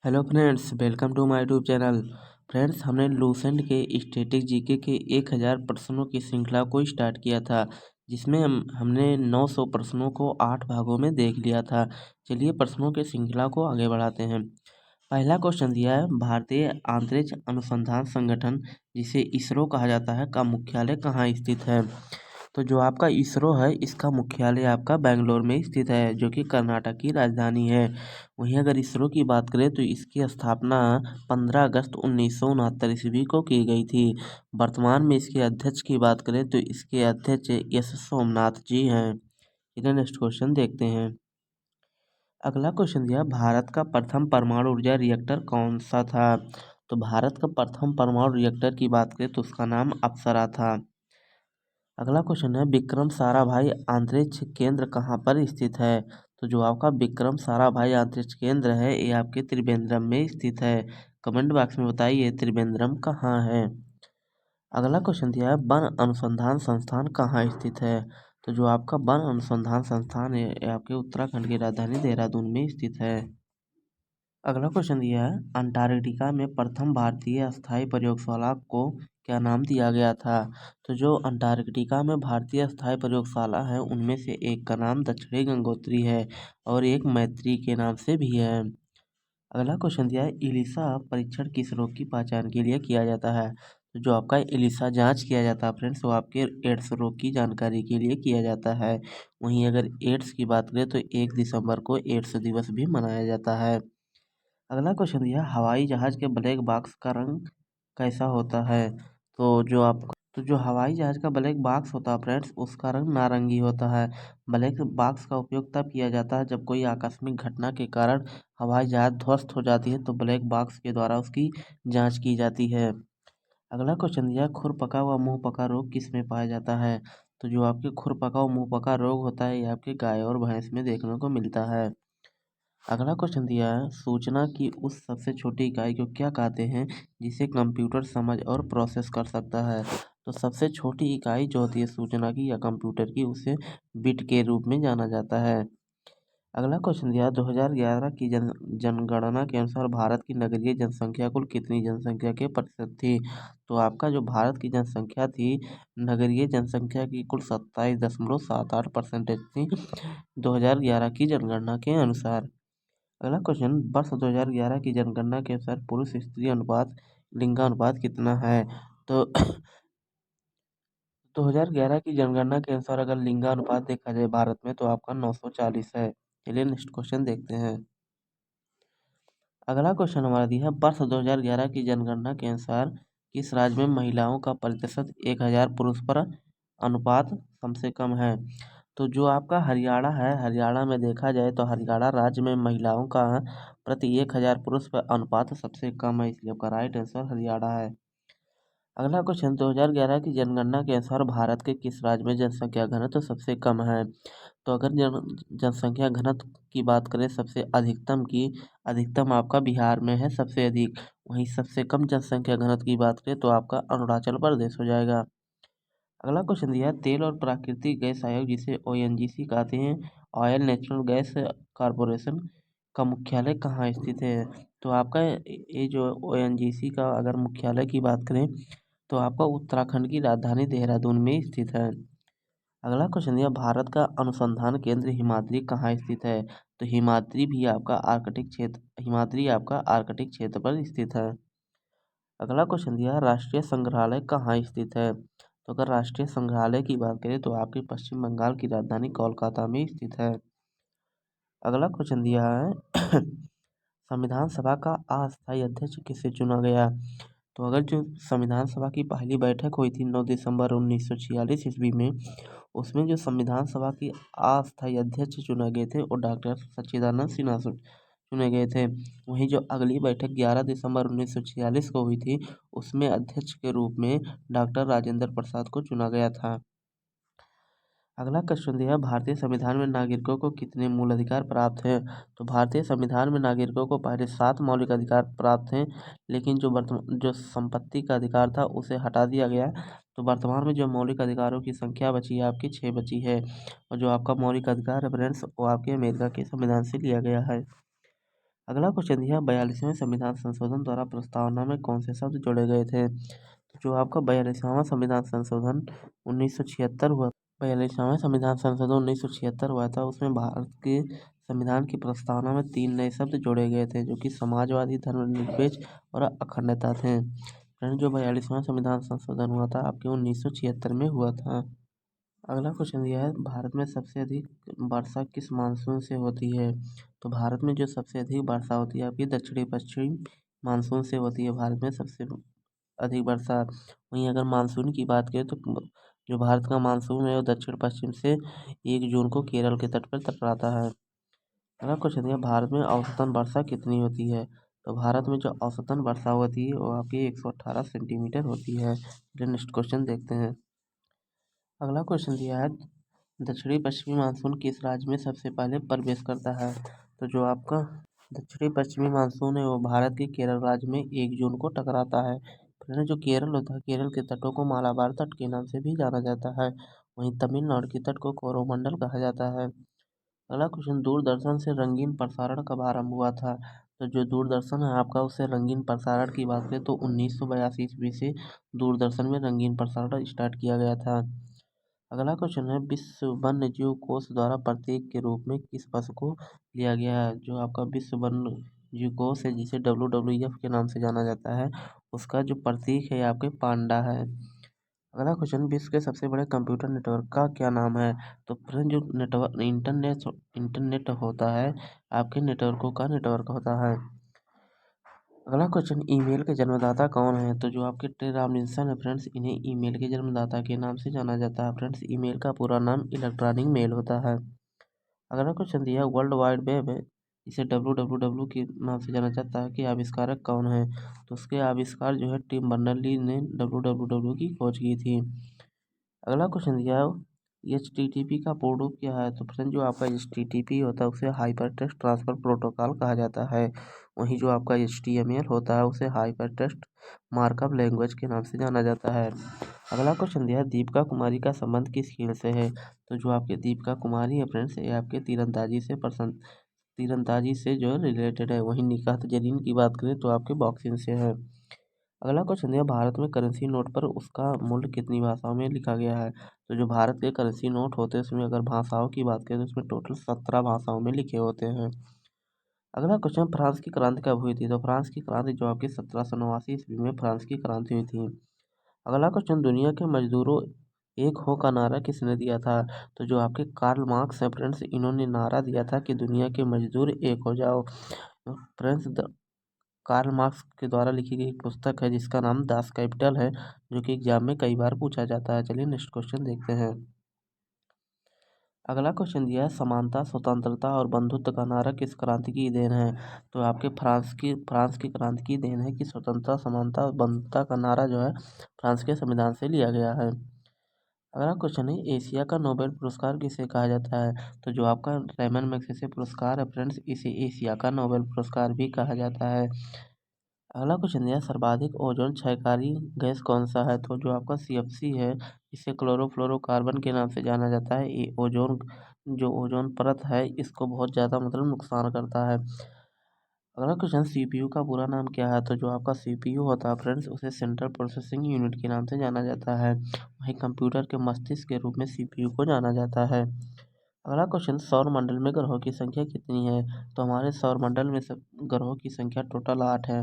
Hello friends, welcome to my YouTube channel. Friends, हमने Lucent के static GK के 1000 प्रश्नों की श्रृंखला को स्टार्ट किया था, जिसमें हमने 900 प्रश्नों को 8 भागों में देख लिया था। चलिए प्रश्नों की श्रृंखला को आगे बढ़ाते हैं। पहला क्वेश्चन दिया है, भारतीय अंतरिक्ष अनुसंधान संगठन जिसे इसरो कहा जाता है का मुख्यालय कहाँ स्थित है। तो जो आपका इसरो है इसका मुख्यालय आपका बेंगलोर में स्थित है, जो कि कर्नाटक की राजधानी है। वहीं अगर इसरो की बात करें तो इसकी स्थापना 15 अगस्त 1969 ईस्वी को की गई थी। वर्तमान में इसके अध्यक्ष की बात करें तो इसके अध्यक्ष एस सोमनाथ जी हैं। इधर नेक्स्ट क्वेश्चन देखते हैं। अगला क्वेश्चन दिया, भारत का प्रथम परमाणु ऊर्जा रिएक्टर कौन सा था। तो भारत का प्रथम परमाणु रिएक्टर की बात करें तो उसका नाम अप्सरा था। अगला क्वेश्चन है, विक्रम साराभाई अंतरिक्ष केंद्र कहाँ पर स्थित है। तो जो आपका विक्रम साराभाई अंतरिक्ष केंद्र है ये आपके त्रिवेंद्रम में स्थित है। कमेंट बॉक्स में बताइए त्रिवेंद्रम कहाँ है। अगला क्वेश्चन दिया है, वन अनुसंधान संस्थान कहाँ स्थित है। तो जो आपका वन अनुसंधान संस्थान है ये आपके उत्तराखंड की राजधानी देहरादून में स्थित है। अगला क्वेश्चन दिया है, अंटार्कटिका में प्रथम भारतीय स्थायी प्रयोगशाला को क्या नाम दिया गया था। तो जो अंटार्कटिका में भारतीय स्थायी प्रयोगशाला है उनमें से एक का नाम दक्षिणी गंगोत्री है और एक मैत्री के नाम से भी है। अगला क्वेश्चन दिया है, इलिसा परीक्षण किस रोग की पहचान के लिए किया जाता है। तो जो आपका इलिसा जांच किया जाता है फ्रेंड्स वो आपके एड्स रोग की जानकारी के लिए किया जाता है। वहीं अगर एड्स की बात करें तो 1 दिसंबर को एड्स दिवस भी मनाया जाता है। अगला क्वेश्चन दिया, हवाई जहाज के ब्लैक बॉक्स का रंग कैसा होता है। तो जो हवाई जहाज का ब्लैक बॉक्स होता है फ्रेंड्स उसका रंग नारंगी होता है। ब्लैक बॉक्स का उपयोग तब किया जाता है जब कोई आकस्मिक घटना के कारण हवाई जहाज ध्वस्त हो जाती है तो ब्लैक बॉक्स के द्वारा उसकी जांच की जाती है। अगला क्वेश्चन दिया, खुरपका व मुंहपका रोग किस में पाया जाता है। तो जो आपके खुरपका व मुंहपका रोग होता है ये आपके गाय और भैंस में देखने को मिलता है। अगला क्वेश्चन दिया है, सूचना की उस सबसे छोटी इकाई को क्या कहते हैं जिसे कंप्यूटर समझ और प्रोसेस कर सकता है। तो सबसे छोटी इकाई जो होती है सूचना की या कंप्यूटर की उसे बिट के रूप में जाना जाता है। अगला क्वेश्चन दिया, 2011 की जनगणना के अनुसार भारत की नगरीय जनसंख्या कुल कितनी जनसंख्या के प्रतिशत थी। तो आपका जो भारत की जनसंख्या थी नगरीय जनसंख्या की कुल 27.78% थी 2011 की जनगणना के अनुसार। अगला क्वेश्चन, वर्ष 2011 की जनगणना के अनुसार पुरुष स्त्री अनुपात लिंगानुपात कितना है। तो 2011 की जनगणना के अनुसार अगर लिंगानुपात देखा जाए भारत में तो आपका 940 है। चलिए नेक्स्ट क्वेश्चन देखते हैं। अगला क्वेश्चन हमारा दिया है, वर्ष 2011 की जनगणना के अनुसार किस राज्य में महिलाओं का प्रतिशत 1000 पुरुष पर अनुपात कम से कम है। तो जो आपका हरियाणा है, हरियाणा में देखा जाए तो हरियाणा राज्य में महिलाओं का प्रति 1000 पुरुष पर अनुपात सबसे कम है, इसलिए आपका राइट आंसर हरियाणा है। अगला क्वेश्चन, 2011 की जनगणना के अनुसार भारत के किस राज्य में जनसंख्या घनत्व सबसे कम है। तो अगर जनसंख्या घनत्व की बात करें सबसे अधिकतम आपका बिहार में है सबसे अधिक। वहीं सबसे कम जनसंख्या घनत्व की बात करें तो आपका अरुणाचल प्रदेश हो जाएगा। अगला क्वेश्चन दिया है, तेल और प्राकृतिक गैस आयोग जिसे ओएनजीसी कहते हैं, ऑयल नेचुरल गैस कॉरपोरेशन का मुख्यालय कहाँ स्थित है। तो आपका ये जो ओएनजीसी का अगर मुख्यालय की बात करें तो आपका उत्तराखंड की राजधानी देहरादून में स्थित है। अगला क्वेश्चन दिया, भारत का अनुसंधान केंद्र हिमाद्री कहाँ स्थित है। तो हिमाद्री आपका आर्कटिक क्षेत्र पर स्थित है। अगला क्वेश्चन दिया, राष्ट्रीय संग्रहालय कहाँ स्थित है। तो अगर राष्ट्रीय संग्रहालय की बात करें तो आपके पश्चिम बंगाल की राजधानी कोलकाता में स्थित है। अगला क्वेश्चन दिया है संविधान सभा का अस्थायी अध्यक्ष किसे चुना गया। तो अगर जो संविधान सभा की पहली बैठक हुई थी 9 दिसंबर 1946 ईस्वी में उसमें जो संविधान सभा की अस्थायी अध्यक्ष चुने गए थे वो डॉक्टर सच्चिदानंद सिन्हा चुने गए थे। वहीं जो अगली बैठक 11 दिसंबर 1946 को हुई थी उसमें अध्यक्ष के रूप में डॉक्टर राजेंद्र प्रसाद को चुना गया था। अगला क्वेश्चन दिया, भारतीय संविधान में नागरिकों को कितने मूल अधिकार प्राप्त हैं। तो भारतीय संविधान में नागरिकों को पहले 7 मौलिक अधिकार प्राप्त हैं, लेकिन जो संपत्ति का अधिकार था उसे हटा दिया गया। तो वर्तमान में जो मौलिक अधिकारों की संख्या बची है आपकी 6 बची है। और जो आपका मौलिक अधिकार है फ्रेंड्स वो आपके अमेरिका के संविधान से लिया गया है। अगला क्वेश्चन दिया 42वें संविधान संशोधन द्वारा प्रस्तावना में कौन से शब्द जोड़े गए थे। तो जो आपका 42वां संविधान संशोधन 1976 हुआ। 42वां संविधान संशोधन 1976 हुआ था। उसमें भारत के संविधान की प्रस्तावना में 3 नए शब्द जोड़े गए थे, जो कि समाजवादी, धर्मनिरपेक्ष और अखंडता थे। फ्रेंड, जो 42वां संविधान संशोधन हुआ था आपके 1976 में हुआ था। अगला क्वेश्चन दिया है भारत में सबसे अधिक वर्षा किस मानसून से होती है। तो भारत में जो सबसे अधिक वर्षा होती है आपकी दक्षिणी पश्चिम मानसून से होती है। भारत में सबसे अधिक वर्षा। वहीं अगर मानसून की बात करें तो जो भारत का मानसून है वो दक्षिण पश्चिम से 1 जून को केरल के तट पर टकराता है। अगला क्वेश्चन दिया भारत में औसतन वर्षा कितनी होती है। तो भारत में जो औसतन वर्षा होती है वो आपकी 118 सेंटीमीटर होती है। नेक्स्ट क्वेश्चन देखते हैं। अगला क्वेश्चन दिया है दक्षिणी पश्चिमी मानसून किस राज्य में सबसे पहले प्रवेश करता है। तो जो आपका दक्षिणी पश्चिमी मानसून है वो भारत के केरल राज्य में 1 जून को टकराता है। फिर जो केरल होता है, केरल के तटों को मालाबार तट के नाम से भी जाना जाता है। वहीं तमिलनाडु के तट को कोरोमंडल कहा जाता है। अगला क्वेश्चन दूरदर्शन से रंगीन प्रसारण कब आरंभ हुआ था। तो जो दूरदर्शन है आपका उससे रंगीन प्रसारण की बात करें तो 1982 ईस्वी से दूरदर्शन में रंगीन प्रसारण स्टार्ट किया गया था। अगला क्वेश्चन है विश्व वन्य जीव कोष द्वारा प्रतीक के रूप में किस पशु को लिया गया है। जो आपका विश्व वन्य जीव कोष है जिसे WWF के नाम से जाना जाता है, उसका जो प्रतीक है आपके पांडा है। अगला क्वेश्चन विश्व के सबसे बड़े कंप्यूटर नेटवर्क का क्या नाम है। तो फ्रेंड जो नेटवर्क इंटरनेट होता है आपके नेटवर्कों का नेटवर्क होता है। अगला क्वेश्चन ईमेल के जन्मदाता कौन है। तो जो आपके टे रामलिंसन है फ्रेंड्स, इन्हें ईमेल के जन्मदाता के नाम से जाना जाता है। फ्रेंड्स, ईमेल का पूरा नाम इलेक्ट्रॉनिक मेल होता है। अगला क्वेश्चन दिया वर्ल्ड वाइड वेब है इसे WWW के नाम से जाना जाता है कि आविष्कारक कौन है। तो उसके आविष्कार जो है टिम बर्नर्स-ली ने WWW की खोज की थी। अगला क्वेश्चन दिया HTTP का पूर्ण रूप क्या है। तो फ्रेंड जो आपका HTTP होता है उसे हाइपर टेक्स्ट ट्रांसफर प्रोटोकॉल कहा जाता है। वहीं जो आपका HTML होता है उसे हाइपर टेक्स्ट मार्कअप लैंग्वेज के नाम से जाना जाता है। अगला क्वेश्चन दिया दीपिका कुमारी का संबंध किस खेल से है। तो जो आपके दीपिका कुमारी है फ्रेंड्स ये आपके तीरंदाजी से जो रिलेटेड है। वहीं निकात जरीन की बात करें तो आपके बॉक्सिंग से है। अगला क्वेश्चन दिया भारत में करेंसी नोट पर उसका मूल्य कितनी भाषाओं में लिखा गया है। तो जो भारत के करेंसी नोट होते हैं उसमें अगर भाषाओं की बात करें तो उसमें टोटल 17 भाषाओं में लिखे होते हैं। अगला क्वेश्चन फ्रांस की क्रांति कब हुई थी। तो फ्रांस की क्रांति जो आपकी 1789 ईस्वी में फ्रांस की क्रांति हुई थी। अगला क्वेश्चन दुनिया के मजदूरों एक हो का नारा किसने दिया था। तो जो आपके कार्ल मार्क्स हैं फ्रेंड्स, इन्होंने नारा दिया था कि दुनिया के मजदूर एक हो जाओ। फ्रेंड्स, कार्ल मार्क्स के द्वारा लिखी गई एक पुस्तक है जिसका नाम दास कैपिटल है, जो कि एग्जाम में कई बार पूछा जाता है। चलिए नेक्स्ट क्वेश्चन देखते हैं। अगला क्वेश्चन दिया है समानता, स्वतंत्रता और बंधुत्व का नारा किस क्रांति की देन है। तो आपके फ्रांस की क्रांति की देन है कि स्वतंत्रता, समानता और बंधुत्व का नारा जो है फ्रांस के संविधान से लिया गया है। अगला क्वेश्चन है एशिया का नोबेल पुरस्कार किसे कहा जाता है। तो जो आपका रैमन मैग्सेसे पुरस्कार है फ्रेंड्स, इसे एशिया का नोबेल पुरस्कार भी कहा जाता है। अगला क्वेश्चन दिया सर्वाधिक ओजोन क्षयकारी गैस कौन सा है। तो जो आपका CFC है इसे क्लोरोफ्लोरोकार्बन के नाम से जाना जाता है। ये ओजोन परत है इसको बहुत ज़्यादा मतलब नुकसान करता है। अगला क्वेश्चन CPU का पूरा नाम क्या है। तो जो आपका CPU होता है फ्रेंड्स उसे सेंट्रल प्रोसेसिंग यूनिट के नाम से जाना जाता है। वहीं कंप्यूटर के मस्तिष्क के रूप में CPU को जाना जाता है। अगला क्वेश्चन सौर मंडल में ग्रहों की संख्या कितनी है। तो हमारे सौर मंडल में सब ग्रहों की संख्या टोटल 8 है।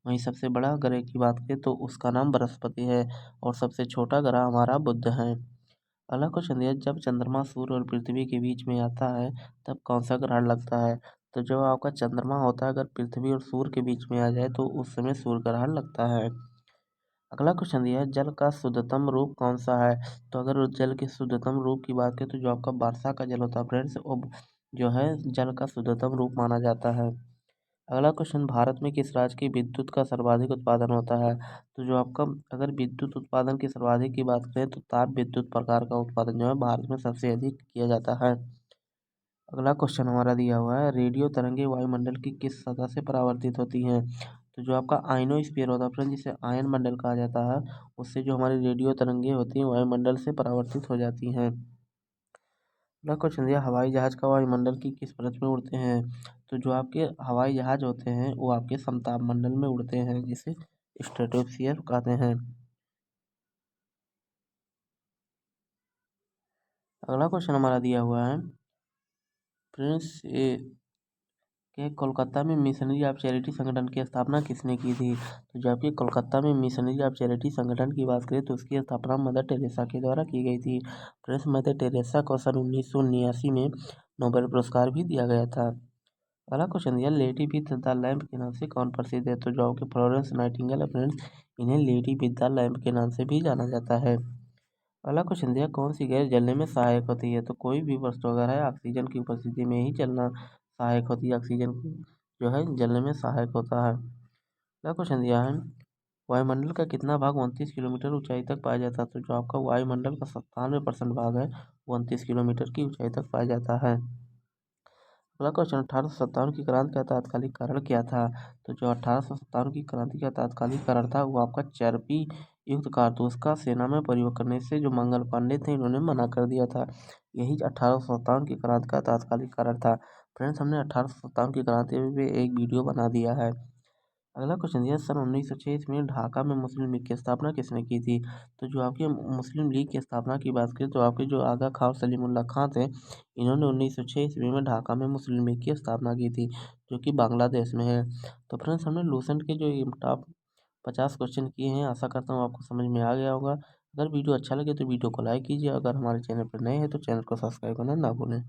वहीं सबसे बड़ा ग्रह की बात करें तो उसका नाम बृहस्पति है और सबसे छोटा ग्रह हमारा बुध है। अगला क्वेश्चन दिया जब चंद्रमा सूर्य और पृथ्वी के बीच में आता है तब कौन सा ग्रहण लगता है। तो जो आपका चंद्रमा होता है अगर पृथ्वी और सूर्य के बीच में आ जाए तो उस समय सूर्य ग्रहण लगता है। अगला क्वेश्चन दिया है जल का शुद्धतम रूप कौन सा है। तो अगर जल के शुद्धतम रूप की बात करें तो जो आपका वर्षा का जल होता है फ्रेंड्स वो जो है जल का शुद्धतम रूप माना जाता है। अगला क्वेश्चन भारत में किस राज्य की विद्युत का सर्वाधिक उत्पादन होता है। तो जो आपका अगर विद्युत उत्पादन की सर्वाधिक की बात करें तो ताप विद्युत प्रकार का उत्पादन जो है भारत में सबसे अधिक किया जाता है। अगला क्वेश्चन हमारा दिया हुआ है रेडियो तरंगे वायुमंडल की किस सतह से परावर्तित होती हैं। तो जो आपका आयनोस्फीयर होता है फ्रेंड जिसे आयन मंडल कहा जाता है, उससे जो हमारी रेडियो तरंगे होती हैं वायुमंडल से परावर्तित हो जाती हैं। अगला क्वेश्चन दिया हवाई जहाज का वायुमंडल की किस परत में उड़ते हैं। तो जो आपके हवाई जहाज़ होते हैं वो आपके समताप मंडल में उड़ते हैं, जिसे स्ट्रेटोस्फियर कहते हैं। अगला क्वेश्चन हमारा दिया हुआ है, फ्रेंड्स ये कि कोलकाता में मिशनरी ऑफ चैरिटी संगठन की स्थापना किसने की थी? तो जो आपकी कोलकाता में मिशनरी ऑफ चैरिटी संगठन की बात करें तो उसकी स्थापना मदर टेरेसा के द्वारा की गई थी। फ्रेंड्स मदर टेरेसा को सन 1979 में नोबेल पुरस्कार भी दिया गया था। अगला क्वेश्चन दिया, लेडी विथ द लैंप के नाम से कौन प्रसिद्ध है? तो जो आपके फ्लोरेंस नाइटिंगेल है फ्रेंड्स, इन्हें लेडी विथ द लैंप के नाम से भी जाना जाता है। अगला क्वेश्चन दिया, कौन सी गैस जलने में सहायक होती है? तो कोई भी वस्तु अगर है ऑक्सीजन की उपस्थिति में ही जलना सहायक होती है, ऑक्सीजन जो है जलने में सहायक होता है। अगला क्वेश्चन दिया है, वायुमंडल का कितना भाग 29 किलोमीटर ऊंचाई तक पाया जाता है? तो जो आपका वायुमंडल का 97% भाग है वो 29 किलोमीटर की ऊंचाई तक पाया जाता है। अगला क्वेश्चन, 1857 की क्रांति का तात्कालिक कारण क्या था? तो जो 1857 की क्रांति का तात्कालिक कारण था वो आपका चर्बी युक्त कारतूस का सेना में प्रयोग करने से जो मंगल पांडे थे इन्होंने मना कर दिया था। यही 1857 की क्रांति का तात्कालिक कारण था। फ्रेंड्स हमने 1857 की क्रांति पे एक वीडियो बना दिया है। अगला क्वेश्चन दिया, सन 1906 ईस्वी में ढाका में मुस्लिम लीग की स्थापना किसने की थी? तो जो आपकी मुस्लिम लीग की स्थापना की बात करें तो आपके जो आगा खां और सलीमुल्लाह खां थे, इन्होंने 1906 ईस्वी में ढाका में मुस्लिम लीग की स्थापना की थी, जो कि बांग्लादेश में है। तो फ्रेंड्स हमने लूसेंट के जो टॉप 50 क्वेश्चन किए हैं, आशा करता हूँ आपको समझ में आ गया होगा। अगर वीडियो अच्छा लगे तो वीडियो को लाइक कीजिए, अगर हमारे चैनल पर नए हैं तो चैनल को सब्सक्राइब करना ना भूलें।